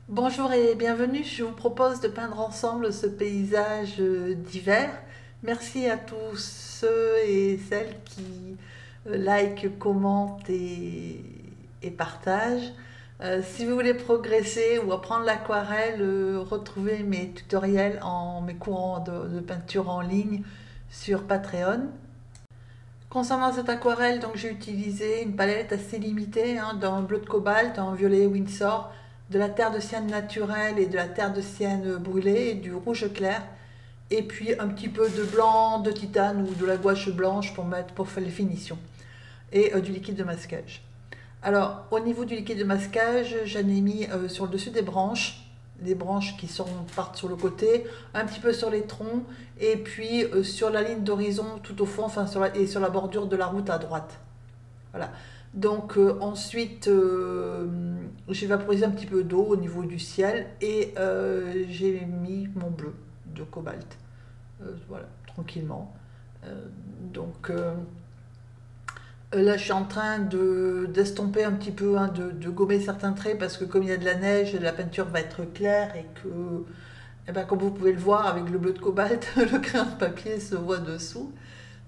Bonjour et bienvenue, je vous propose de peindre ensemble ce paysage d'hiver. Merci à tous ceux et celles qui like, commentent et partagent. Si vous voulez progresser ou apprendre l'aquarelle, retrouvez mes tutoriels mes cours de peinture en ligne sur Patreon. Concernant cette aquarelle, donc j'ai utilisé une palette assez limitée, d'un bleu de cobalt, un violet Winsor, de la terre de sienne naturelle et de la terre de sienne brûlée, et du rouge clair, et puis un petit peu de blanc, de titane ou de la gouache blanche pour faire les finitions, et du liquide de masquage. Alors, au niveau du liquide de masquage, j'en ai mis sur le dessus des branches partent sur le côté, un petit peu sur les troncs, et puis sur la ligne d'horizon tout au fond, et sur la bordure de la route à droite. Voilà. Donc ensuite, j'ai vaporisé un petit peu d'eau au niveau du ciel et j'ai mis mon bleu de cobalt. Voilà, tranquillement. Euh, donc Là, je suis en train d'estomper un petit peu, de gommer certains traits parce que comme il y a de la neige, la peinture va être claire et que, eh ben, comme vous pouvez le voir avec le bleu de cobalt, le crayon de papier se voit dessous.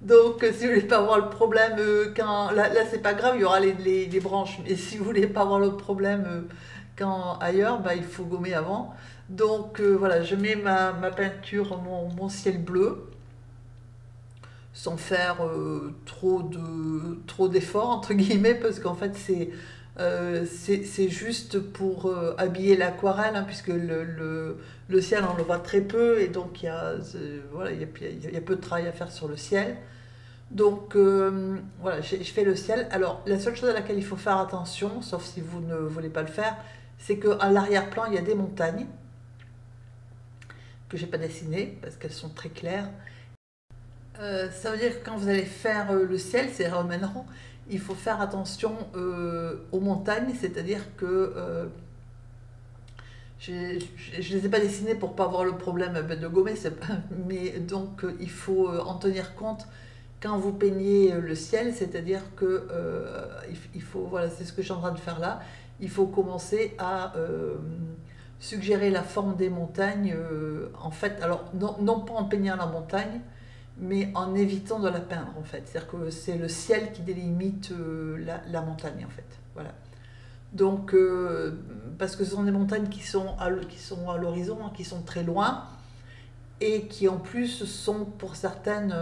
Donc, si vous voulez pas avoir le problème, là c'est pas grave, il y aura les branches. Mais si vous voulez pas avoir le problème quand ailleurs, bah, il faut gommer avant. Donc, voilà, je mets ma peinture, mon ciel bleu sans faire trop d'efforts, entre guillemets, parce qu'en fait, c'est juste pour habiller l'aquarelle, hein, puisque le ciel, on le voit très peu, et donc voilà, il y a peu de travail à faire sur le ciel. Donc voilà, je fais le ciel. Alors, la seule chose à laquelle il faut faire attention, sauf si vous ne voulez pas le faire, c'est qu'à l'arrière-plan, il y a des montagnes que j'ai pas dessinées parce qu'elles sont très claires. Ça veut dire que quand vous allez faire le ciel, c'est maintenant, il faut faire attention aux montagnes, c'est-à-dire que je ne les ai pas dessinées pour pas avoir le problème de gommer, mais donc il faut en tenir compte quand vous peignez le ciel, c'est-à-dire que il faut, voilà, c'est ce que je suis en train de faire là, il faut commencer à suggérer la forme des montagnes, en fait, alors non pas en peignant la montagne, mais en évitant de la peindre en fait. C'est-à-dire que c'est le ciel qui délimite la montagne en fait. Voilà. Donc, parce que ce sont des montagnes qui sont à l'horizon, hein, qui sont très loin, et qui en plus sont pour certaines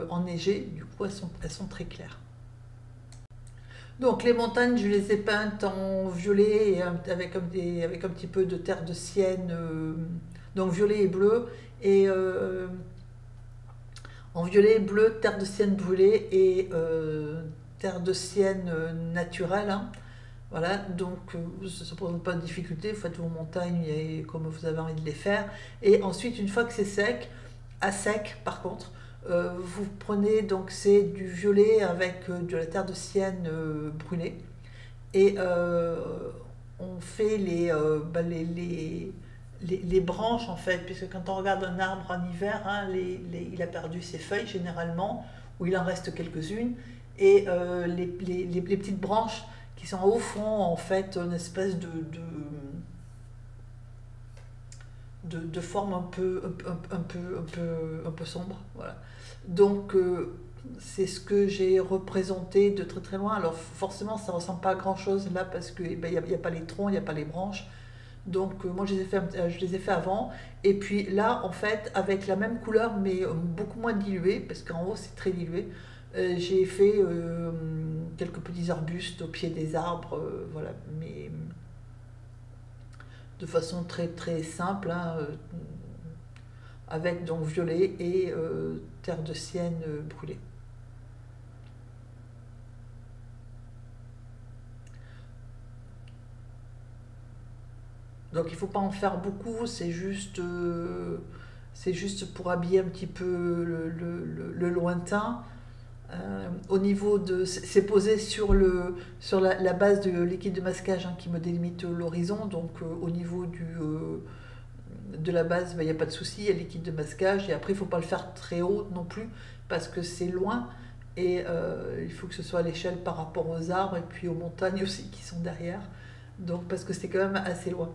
enneigées, du coup elles sont très claires. Donc les montagnes, je les ai peintes en violet et avec un petit peu de terre de sienne, donc violet et bleu, et en violet, bleu, terre de sienne brûlée et terre de sienne naturelle, hein. Voilà, donc ça ne pose pas de difficulté, vous faites vos montagnes comme vous avez envie de les faire. Et ensuite, une fois que c'est sec, à sec par contre, vous prenez, donc c'est du violet avec de la terre de sienne brûlée. Et on fait les branches en fait, puisque quand on regarde un arbre en hiver, hein, il a perdu ses feuilles généralement, ou il en reste quelques-unes, et les petites branches qui sont au fond en fait une espèce de forme un peu sombre. Voilà. Donc c'est ce que j'ai représenté de très très loin. Alors forcément ça ne ressemble pas à grand chose là parce qu'il n'y a pas les troncs, il n'y a pas les branches. Donc moi je les ai fait avant. Et puis là en fait avec la même couleur mais beaucoup moins diluée parce qu'en haut c'est très dilué. J'ai fait quelques petits arbustes au pied des arbres, voilà, mais de façon très très simple, hein, avec donc violet et terre de sienne brûlée. Donc il ne faut pas en faire beaucoup, c'est juste pour habiller un petit peu le lointain. Au niveau de, c'est posé sur la base de liquide de masquage, hein, qui me délimite l'horizon. Donc au niveau de la base, ben, il n'y a pas de souci, il y a le liquide de masquage. Et après, il ne faut pas le faire très haut non plus parce que c'est loin. Et il faut que ce soit à l'échelle par rapport aux arbres et puis aux montagnes aussi qui sont derrière. Donc parce que c'est quand même assez loin.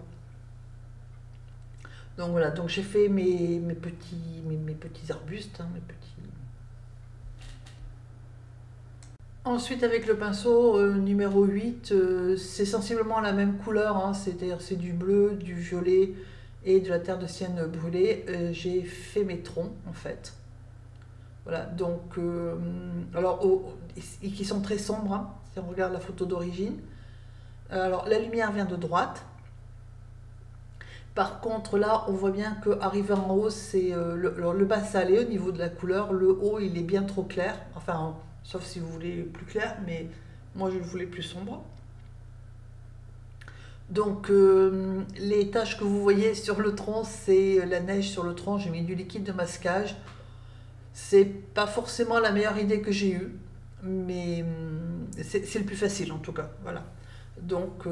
Donc voilà, donc j'ai fait mes petits arbustes, hein, mes petits. Ensuite, avec le pinceau numéro 8, c'est sensiblement la même couleur, hein, c'est-à-dire c'est du bleu, du violet et de la terre de sienne brûlée. J'ai fait mes troncs en fait. Voilà, donc, alors, et qui sont très sombres, hein, si on regarde la photo d'origine. Alors, la lumière vient de droite. Par contre, là, on voit bien qu'arrivé en haut, c'est le bas salé au niveau de la couleur. Le haut, il est bien trop clair. Enfin, sauf si vous voulez plus clair, mais moi, je le voulais plus sombre. Donc, les taches que vous voyez sur le tronc, c'est la neige sur le tronc. J'ai mis du liquide de masquage. C'est pas forcément la meilleure idée que j'ai eue, mais c'est le plus facile en tout cas. Voilà. Donc,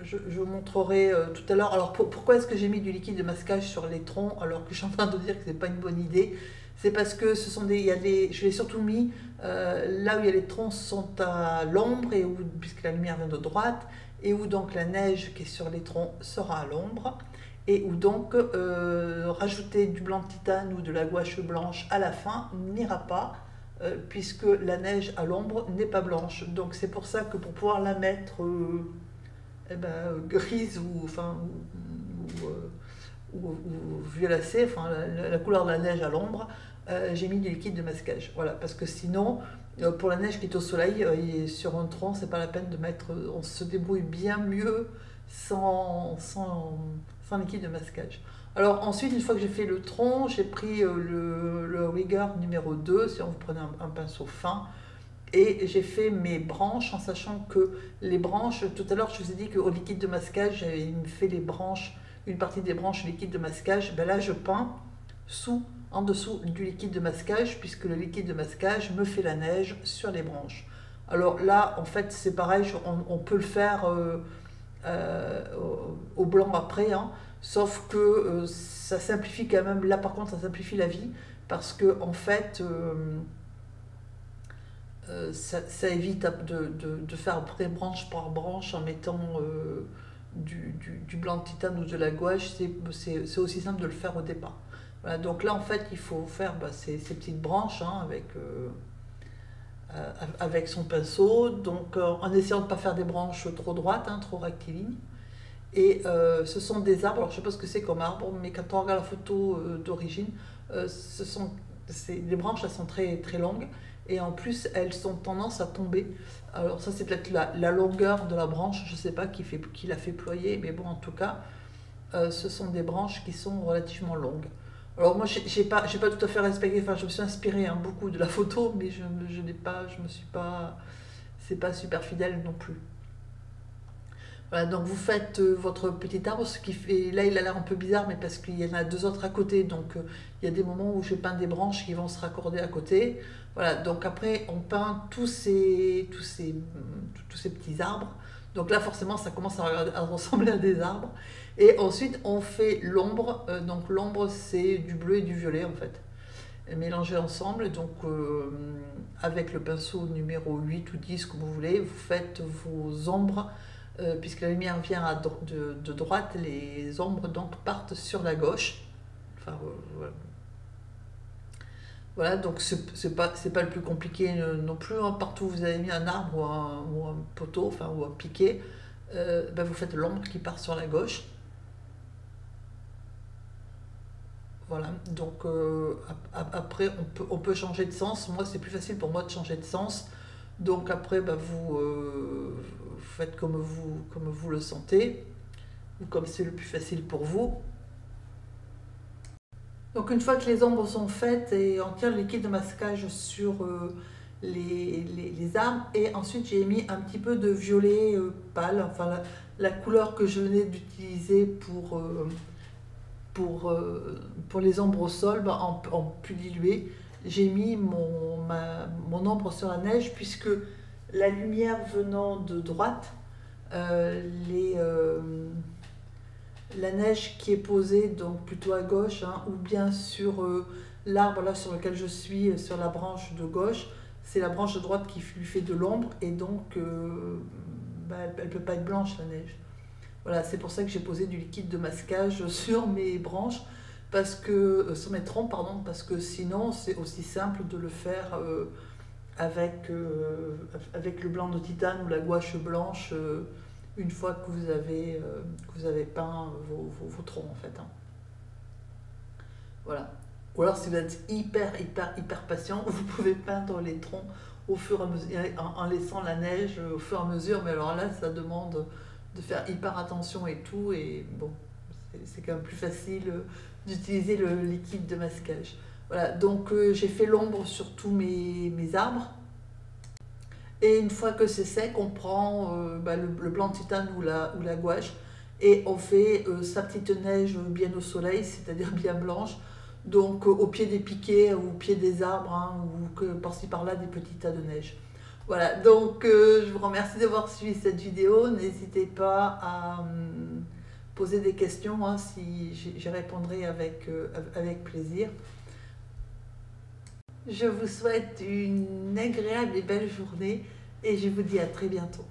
je vous montrerai tout à l'heure. Alors, pourquoi est-ce que j'ai mis du liquide de masquage sur les troncs alors que je suis en train de dire que c'est pas une bonne idée? C'est parce que ce sont je l'ai surtout mis là où il y a les troncs sont à l'ombre et où, puisque la lumière vient de droite, et où donc la neige qui est sur les troncs sera à l'ombre, et où donc rajouter du blanc de titane ou de la gouache blanche à la fin n'ira pas, puisque la neige à l'ombre n'est pas blanche. Donc c'est pour ça que pour pouvoir la mettre grise ou, enfin, ou violacée, enfin, la couleur de la neige à l'ombre, j'ai mis du liquide de masquage. Voilà, parce que sinon, pour la neige qui est au soleil, sur un tronc, c'est pas la peine de mettre. On se débrouille bien mieux sans liquide de masquage. Alors ensuite, une fois que j'ai fait le tronc, j'ai pris le Rigger numéro 2, si on vous prenez un pinceau fin, et j'ai fait mes branches en sachant que les branches, tout à l'heure je vous ai dit qu'au liquide de masquage, j'avais fait les branches, une partie des branches liquide de masquage. Ben là je peins en dessous du liquide de masquage, puisque le liquide de masquage me fait la neige sur les branches. Alors là, en fait, c'est pareil, on peut le faire au blanc après, hein, sauf que ça simplifie quand même, là par contre ça simplifie la vie, parce que en fait, ça évite de faire après branche par branche en mettant du blanc de titane ou de la gouache. C'est aussi simple de le faire au départ. Voilà, donc là en fait il faut faire ces petites branches, hein, avec son pinceau, donc en essayant de ne pas faire des branches trop droites, hein, trop rectilignes. Et ce sont des arbres, alors je ne sais pas ce que c'est comme arbre, mais quand on regarde la photo d'origine, les branches, elles sont très, très longues, et en plus elles ont tendance à tomber. Alors ça c'est peut-être la longueur de la branche, je ne sais pas qui l'a fait ployer, mais bon en tout cas, ce sont des branches qui sont relativement longues. Alors moi j'ai pas tout à fait respecté, enfin je me suis inspirée, hein, beaucoup de la photo, mais je n'ai pas, je me suis pas, c'est pas super fidèle non plus. Voilà, donc vous faites votre petit arbre, ce qui fait, là il a l'air un peu bizarre, mais parce qu'il y en a deux autres à côté, donc il y a des moments où je peins des branches qui vont se raccorder à côté. Voilà, donc après on peint tous ces petits arbres. Donc là forcément ça commence à ressembler à des arbres. Et ensuite on fait l'ombre, donc l'ombre c'est du bleu et du violet en fait, mélangés ensemble. Donc avec le pinceau numéro 8 ou 10 que vous voulez, vous faites vos ombres. Puisque la lumière vient de droite, les ombres donc partent sur la gauche. Enfin, voilà, donc c'est pas le plus compliqué non plus, hein. Partout où vous avez mis un arbre ou un poteau, enfin, ou un piquet, vous faites l'ombre qui part sur la gauche. Voilà, donc après on peut changer de sens. Moi c'est plus facile pour moi de changer de sens. Donc après vous faites comme vous le sentez, ou comme c'est le plus facile pour vous. Donc une fois que les ombres sont faites, et on tire le liquide de masquage sur les arbres, et ensuite j'ai mis un petit peu de violet pâle, enfin la couleur que je venais d'utiliser pour les ombres au sol, en plus dilué. J'ai mis mon ombre sur la neige, puisque la lumière venant de droite, la neige qui est posée donc plutôt à gauche, hein, ou bien sur l'arbre là sur lequel je suis, sur la branche de gauche, c'est la branche de droite qui lui fait de l'ombre, et donc elle ne peut pas être blanche la neige. Voilà, c'est pour ça que j'ai posé du liquide de masquage sur mes branches, sur mes troncs, pardon, parce que sinon c'est aussi simple de le faire avec le blanc de titane ou la gouache blanche une fois que vous avez peint vos troncs en fait. Hein. Voilà. Ou alors si vous êtes hyper patient, vous pouvez peindre les troncs au fur et à mesure, en laissant la neige au fur et à mesure, mais alors là ça demande de faire hyper attention et tout, et bon, c'est quand même plus facile d'utiliser le liquide de masquage. Voilà, donc j'ai fait l'ombre sur tous mes arbres. Et une fois que c'est sec, on prend le blanc de titane ou la gouache et on fait sa petite neige bien au soleil, c'est-à-dire bien blanche, donc au pied des piquets ou au pied des arbres, hein, ou que par-ci par-là des petits tas de neige. Voilà, donc je vous remercie d'avoir suivi cette vidéo. N'hésitez pas à poser des questions, hein, si j'y répondrai avec plaisir. Je vous souhaite une agréable et belle journée et je vous dis à très bientôt.